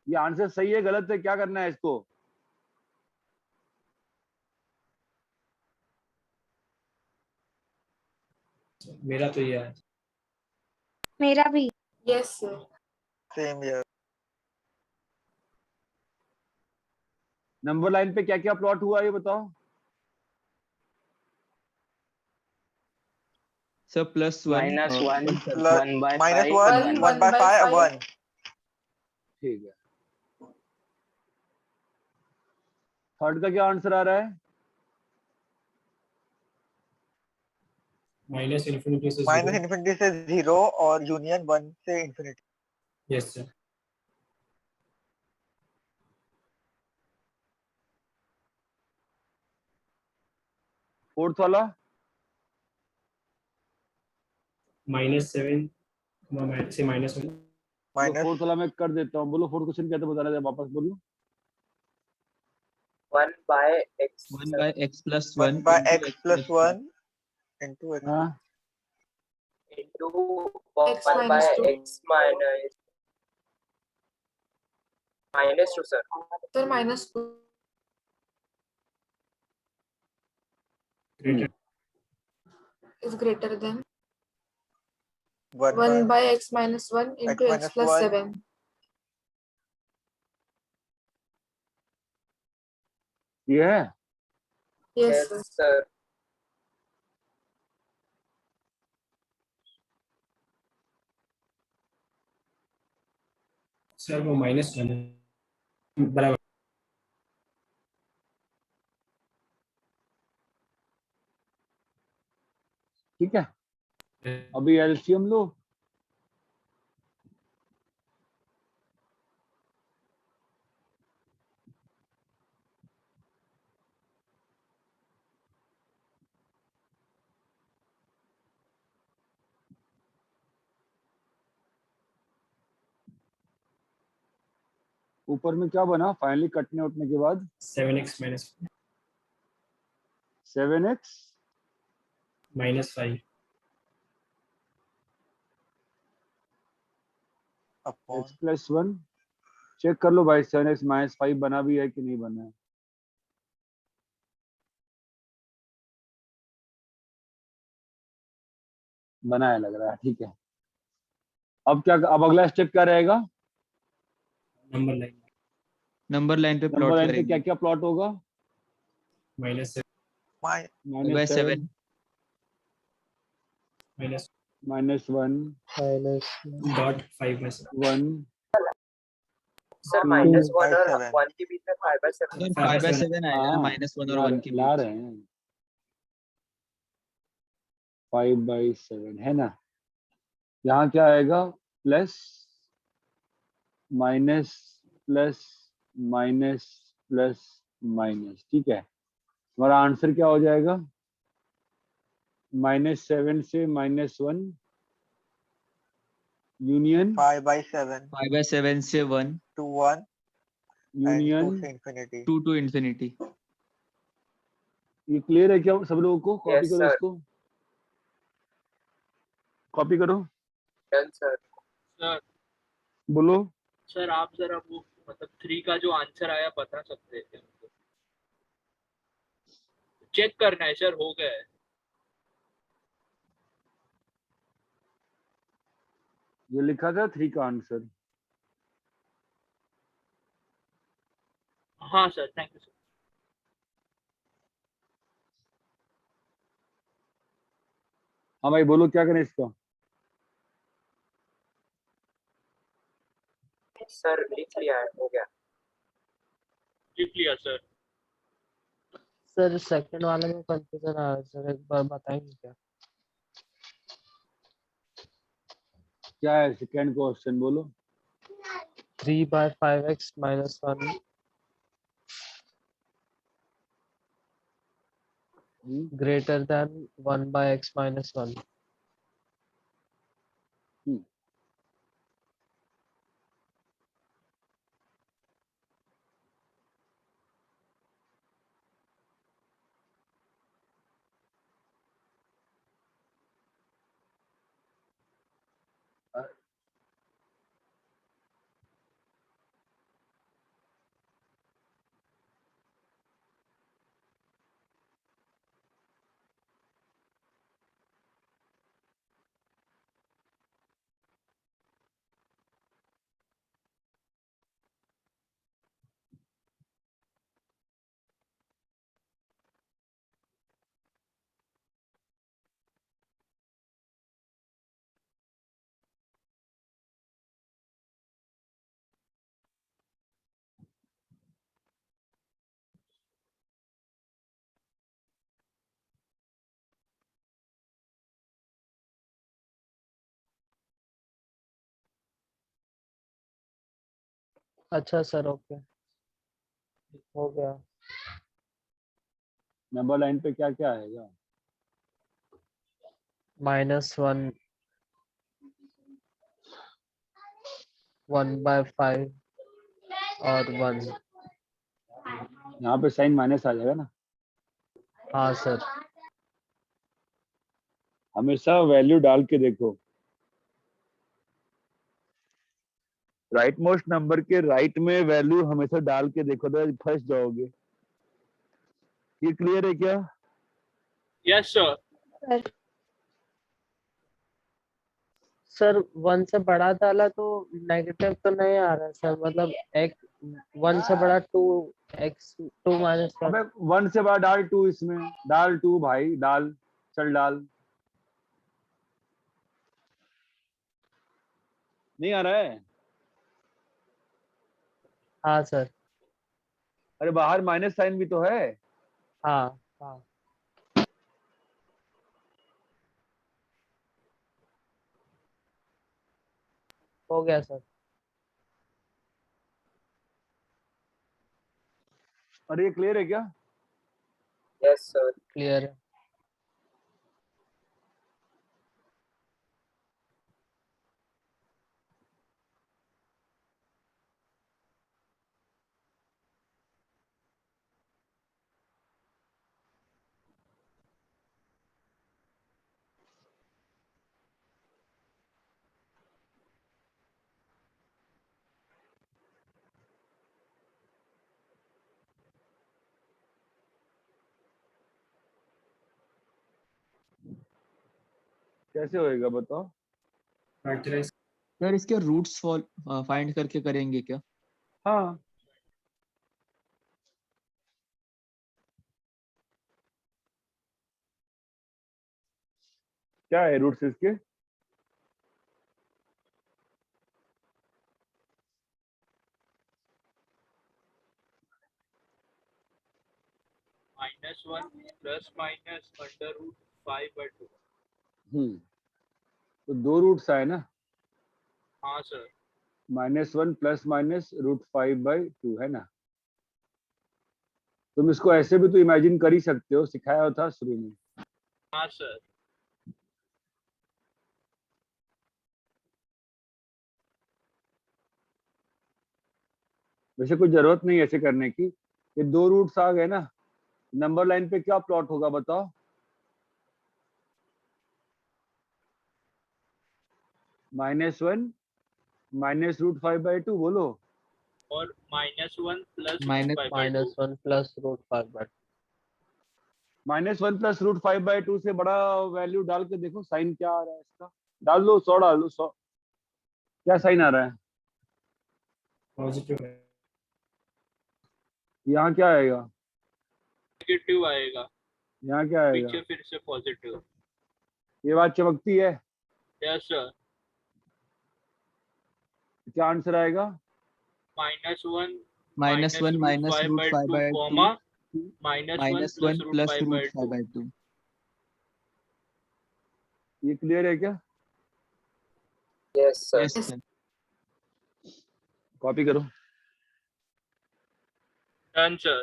ये आंसर सही है गलत है? क्या करना है इसको? मेरा तो ये है। मेरा भी. Yes, sir. Same year. Number line पे क्या क्या प्लॉट हुआ ये बताओ। Sir, +1. -1 प्लस 1/5 -1 1/5 1। ठीक है, थर्ड का क्या आंसर आ रहा है? माइनस इन्फिनिटी से माइनस 0। इन्फिनिटी से 0 और यूनियन 1 से इन्फिनिटी। Yes sir. फोर्थ वाला -7 से -1। चलो माइनस फोर्थ वाला मैं कर देता हूँ। बोलो फोर्थ क्वेश्चन क्या था, बता रहे थे, वापस बोलो। 1 by x 1 by x plus 1 1 by into x x plus plus 2. 1 into x। हाँ into X 1 by minus 2 x minus 2 sir। Sir -2 is greater than 1 by x minus 1 into x minus plus 1 7। ये है। Yes yes sir. sir। Sir वो -1 है बराबर। ठीक है, अभी LCM लो। ऊपर में क्या बना फाइनली कटने उठने के बाद? 7x minus 7x -5। Upon x plus 1। Check कर लो भाई 7x माइनस 5 बना भी है कि नहीं बना है। बना है लग रहा है, ठीक है। अब क्या, अब अगला स्टेप क्या रहेगा? नंबर लाइन नंबर लाइन पे नंबर प्लॉट लाइन पे करेंगे। क्या क्या प्लॉट होगा? -7 -7 -1 -5/7। 1 सर 2। -1 और 7 1 के बीच में 5/7। अगर 5/7 5/7 आएगा ना, हाँ -1 और 1 के ला बीच। रहे हैं 5/7 है ना। यहाँ क्या आएगा? Plus minus plus minus plus minus. ठीक है, हमारा आंसर क्या हो जाएगा? -7 से -1 यूनियन 5/7 5/7 से 1 to 1 and 2 यूनियन से infinity। 2 to infinity। ये क्लियर है क्या सब लोगों को? कॉपी Yes, करो sir। इसको, कॉपी करो, डन सर। सर बोलो। सर आप जरा वो मतलब 3 का जो आंसर आया बता सकते हैं क्या? चेक करना है सर, हो गया है। ये लिखा था 3 का आंसर। हाँ सर, थैंक यू सर। हाँ भाई बोलो क्या करें इसका? सर लिख लिया है, हो गया। लिख लिया सर। सर सेकंड वाले में कंफ्यूजन आ रहा है सर, एक बार बताएंगे क्या? क्या है सेकंड क्वेश्चन, बोलो। 3/5x minus 1 greater than 1/x minus 1। अच्छा सर, ओके, हो गया। नंबर लाइन पे क्या क्या आएगा? -1, 1/5 और 1। यहाँ पे साइन माइनस आ जाएगा ना। हाँ सर। हमेशा वैल्यू डाल के देखो, राइट मोस्ट नंबर के राइट में वैल्यू हमेशा डाल के देखो, तो फंस जाओगे। ये क्लियर है क्या? Yes sir. सर 1 से बड़ा डाला तो नेगेटिव तो नहीं आ रहा सर, मतलब एक 1 से बड़ा 2x 2 - 1। अबे 1 से बड़ा डाल 2, इसमें डाल 2 भाई, डाल, चल डाल। नहीं आ रहा है? हाँ सर। अरे बाहर माइनस साइन भी तो है। हाँ हाँ, हो गया सर। अरे ये क्लियर है क्या? Yes sir. क्लियर है। कैसे होएगा बताओ? फैक्टराइज। सर इसके रूट्स फाइंड करके करेंगे क्या? हाँ, क्या है रूट्स इसके? -1 प्लस माइनस √5/2। तो 2 रूट्स आए ना, हाँ सर। -1 प्लस माइनस √5/2 है ना। तुम इसको ऐसे भी तो इमेजिन कर ही सकते हो, सिखाया था शुरू में। हाँ सर। वैसे कोई जरूरत नहीं ऐसे करने की। ये 2 रूट्स आ गए ना, नंबर लाइन पे क्या प्लॉट होगा बताओ? -1 -√5/2 बोलो। और -1 प्लस माइनस √5/2। -1 प्लस √5/2। -1 प्लस √5/2 से बड़ा वैल्यू डाल के देखो, साइन क्या आ रहा है इसका। डाल दो 100, डाल दो 100। क्या साइन आ रहा है? पॉजिटिव है। यहाँ क्या आएगा? नेगेटिव आएगा। यहाँ क्या आएगा? पीछे फिर से पॉजिटिव। ये बात चमकती है। Yes sir. क्या आंसर आएगा? -1 -1 √5/2 -√5/2 कॉमा -1 प्लस -1 प्लस √5/2। √5/2। ये क्लियर है क्या? Yes sir. Yes sir. Copy करो। Done sir.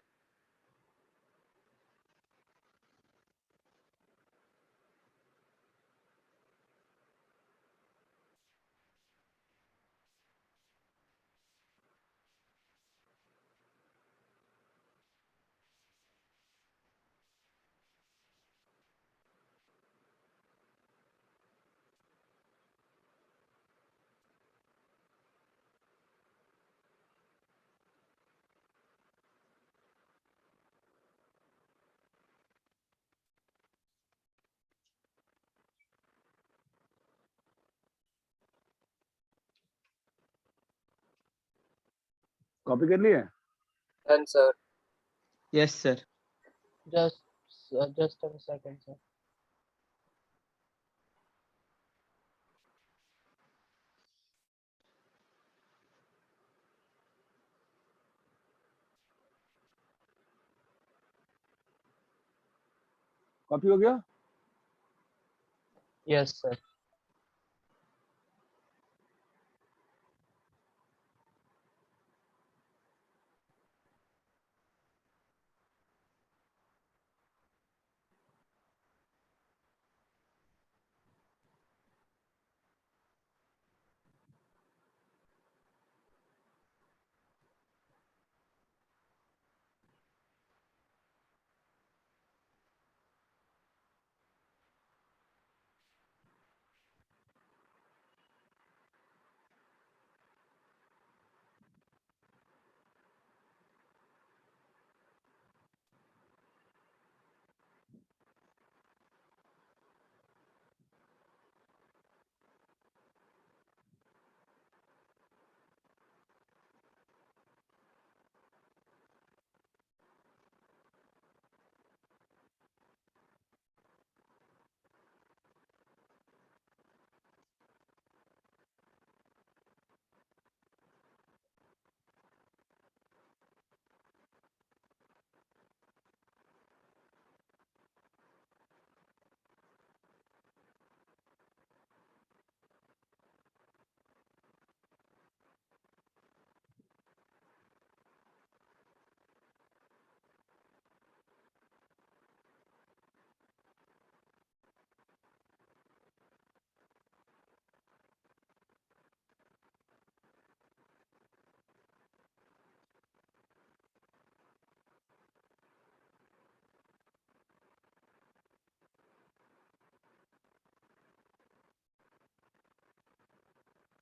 कॉपी कर लिए? Done sir. Yes sir. Just a second sir. Copy हो गया? Yes sir.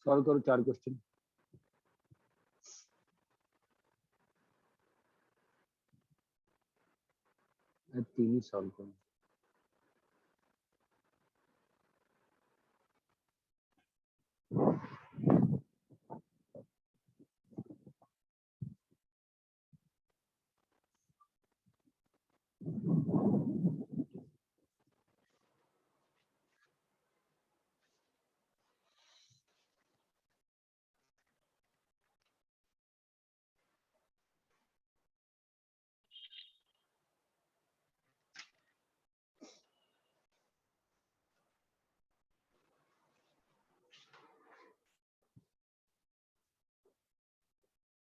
सॉल्व करो 4 क्वेश्चन। तीन ही सॉल्व करो।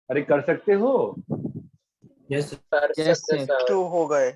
अरे कर सकते हो? यस कर Yes, सकते sir. सर। 2 हो गए।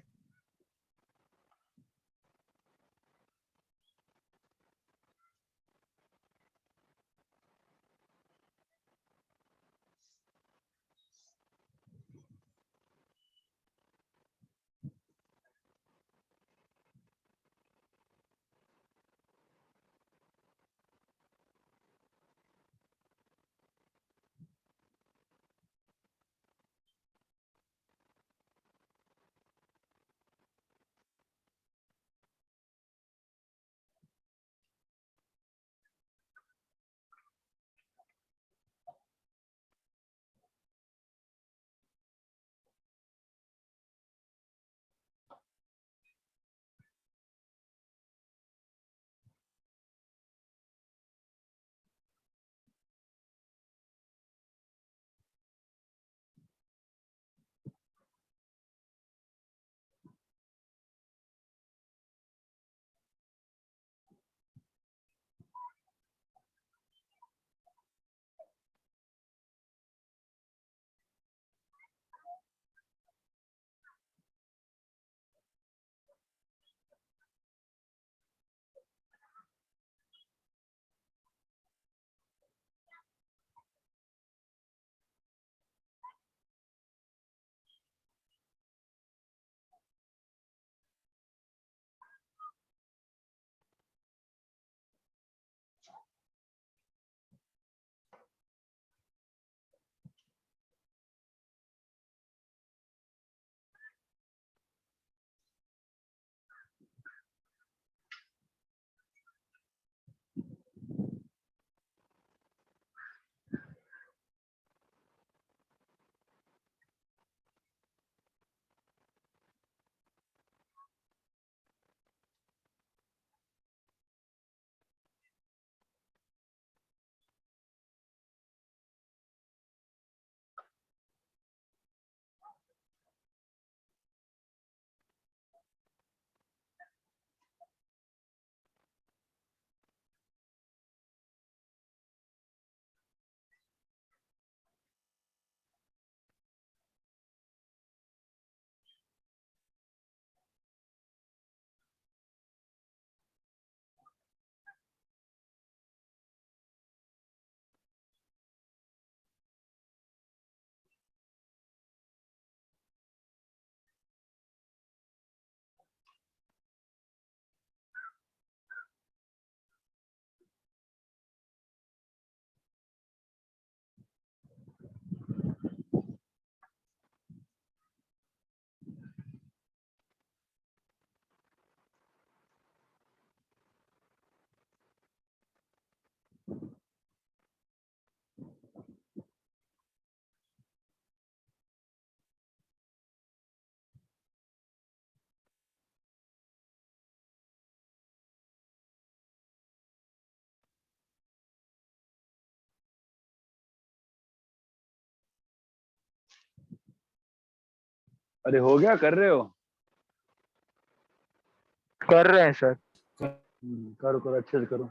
अरे हो गया, कर रहे हो? कर रहे हैं सर। करो करो, अच्छे से करो।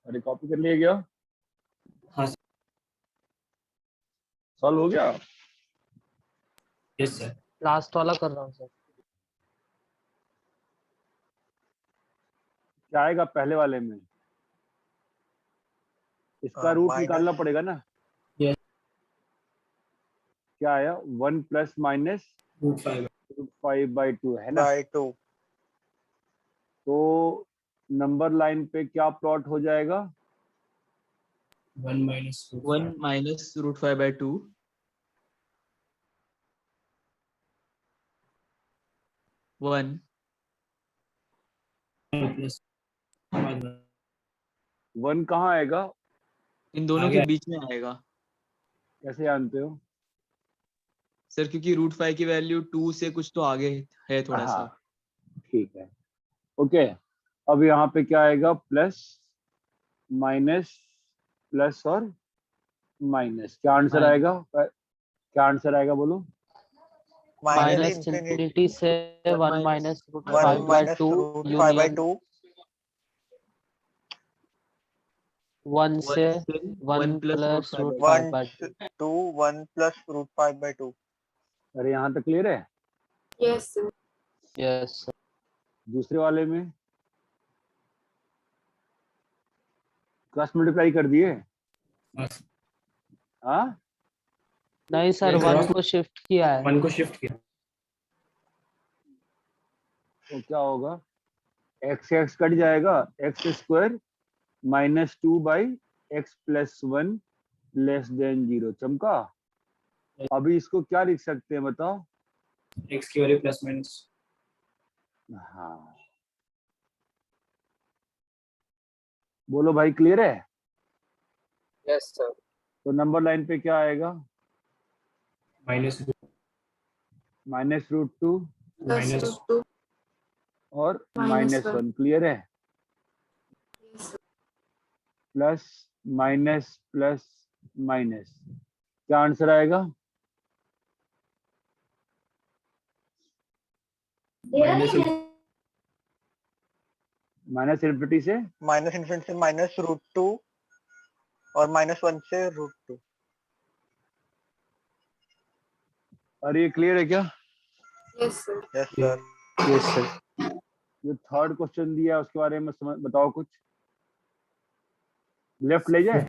अरे कॉपी कर लिया क्या? हाँ सॉल्व हो गया? Yes sir. लास्ट वाला कर रहा हूँ सर। क्या आएगा पहले वाले में? इसका रूट minus- निकालना पड़ेगा ना? Yes. क्या आया? 1 प्लस माइनस √5/2 है ना? by 2 तो नंबर लाइन पे क्या प्लॉट हो जाएगा? 1 minus 1 minus √5/2 1 plus 1 कहाँ आएगा? इन दोनों आगे के बीच में आएगा कैसे जानते हो? सर, क्योंकि √5 की वैल्यू 2 से कुछ तो आगे है थोड़ा सा। हाँ, ठीक है, ओके। अब यहाँ पे क्या आएगा? प्लस माइनस प्लस और माइनस। क्या आंसर Minus. आएगा? क्या आंसर आएगा बोलो? माइनस infinity इंफिनिटी से 1 माइनस 1 √5/2 √5/2 यूनियन 1 से 1 प्लस1 √5/2। to 1 plus √5/2 अरे यहाँ तक क्लियर है? Yes sir. Yes sir. दूसरे वाले में क्रॉस मल्टीप्लाई कर दिए? हाँ, नहीं सर, Yes, 1 sir. को शिफ्ट किया है। 1 को शिफ्ट किया। तो क्या होगा? एक्स एक्स कट जाएगा, x² -2/x + 1 <0 चमका। अभी इसको क्या लिख सकते हैं बताओ? x की वैल्यू प्लस माइनस। हाँ, बोलो भाई, क्लियर है? Yes sir. तो नंबर लाइन पे क्या आएगा? माइनस -√2 प्लस 2 और -1। -1। क्लियर है? प्लस माइनस प्लस माइनस, क्या आंसर आएगा? माइनस इन्फिनिटी से -√2 और -1 से √2। अरे ये क्लियर है क्या? Yes sir. Yes sir. Yes sir. जो थर्ड क्वेश्चन दिया है उसके बारे में बताओ कुछ। लेफ्ट ले जाए?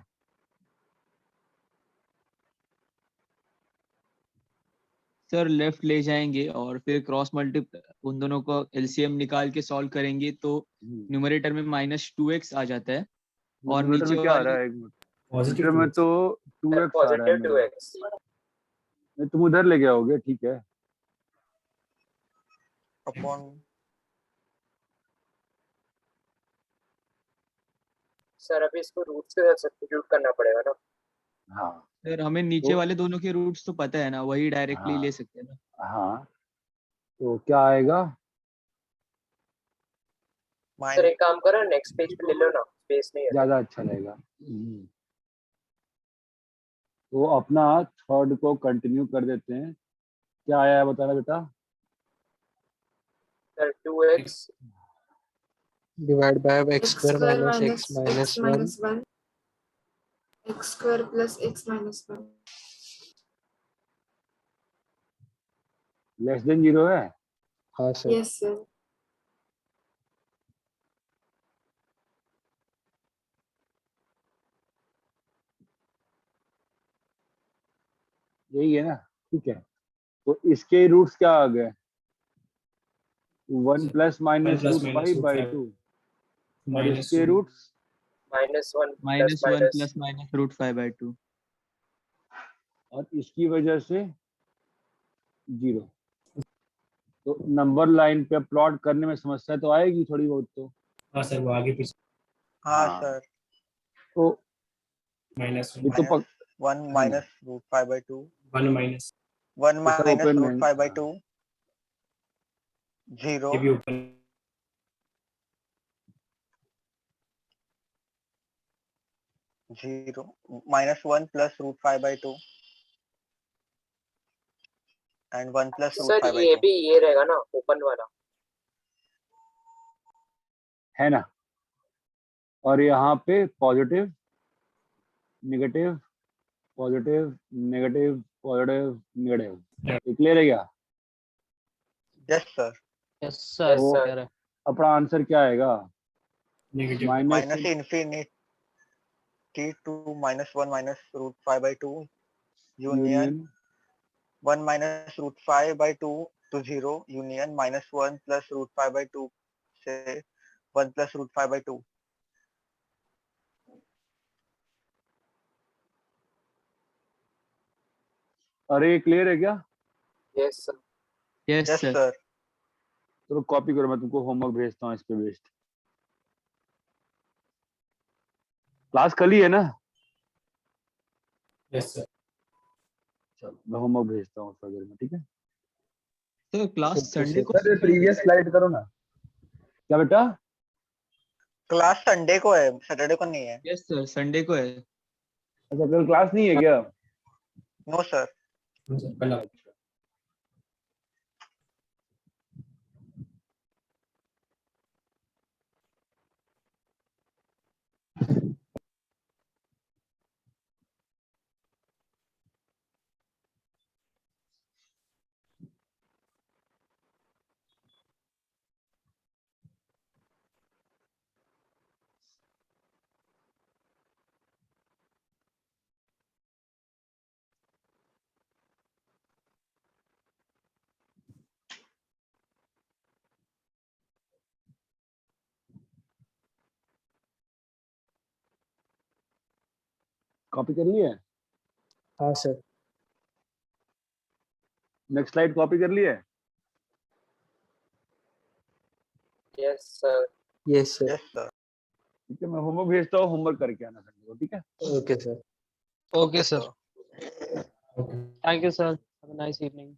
सर लेफ्ट ले जाएंगे और फिर क्रॉस उन दोनों को एलसीएम निकाल के सॉल्व करेंगे तो न्यूमरेटर में -2x आ जाता है और न्यूमरेटर नीचे में क्या आ वाली रहा है? एक मिनट, न्यूमरेटर में तो 2x आ रहा है पॉजिटिव मेरा। 2x। नहीं, तुम उधर ले जाओगे, ठीक है। अपॉन सर अभी इसको रूट से सब्स्टिट्यूट करना पड़ेगा ना? हाँ सर हमें नीचे तो- वाले दोनों के रूट्स तो पता है ना, वही डायरेक्टली हाँ। ले सकते हैं ना। हाँ, तो क्या आएगा? सर एक काम करो नेक्स्ट पेज पे ले लो ना, स्पेस नहीं है। ज्यादा अच्छा रहेगा। तो अपना थर्ड को कंटिन्यू कर देते हैं। क्या आया है बताना बेटा? Sir 2x divide by x x square square minus minus x minus x 1 minus 1 x square plus x minus 1 less than 0 है। हाँ सर। yes sir यही है ना? ठीक है, तो इसके रूट्स क्या आ गए? 1 प्लस माइनस रूट 5 बाई 2 और इसके roots -1 -1 minus plus minus root 5/2 और इसकी वजह से 0। तो नंबर लाइन पे प्लॉट करने में समस्या तो आएगी थोड़ी बहुत तो। हाँ सर वो आगे पीछे हाँ हाँ। सर तो -1 ये तो पक 1 minus root 5/2 1 माइनस 1 ये सब minus ओपन root में 5/2 0 ये भी open -1 plus root 5/2 and 1 plus root sir ये 5/2 भी ये रहेगा ना ओपन वाला। है ना? और यहाँ पे positive negative positive negative positive negative clear है क्या? yes sir yes sir Yes, sir. Sir. अपना आंसर क्या आएगा? Negative minus infinity to -1 minus root 5/2 union 1 minus root 5/2 to 0 union -1 plus root 5/2 से 1 plus root 5/2 अरे क्लियर है क्या? Yes sir. Yes yes sir. sir चलो कॉपी करो, मैं तुमको होमवर्क भेजता हूँ इस पे बेस्ड। क्लास कल ही है ना? यस सर चलो मैं होमवर्क भेजता हूँ फर्दर में, ठीक है? तो क्लास संडे को सर प्रीवियस स्लाइड करो ना। क्या बेटा? क्लास संडे को है सैटरडे को नहीं है यस सर संडे को है। अच्छा कल क्लास नहीं है क्या? नो सर पहला अच्छा कॉपी कर लिए? हाँ सर। नेक्स्ट स्लाइड कॉपी कर लिए? Yes sir. Yes sir. yes sir ठीक है, मैं होमवर्क भेजता हूँ, होमवर्क करके आना संडे को, ठीक है? Okay sir. Okay sir. Okay thank you sir. Have a nice evening.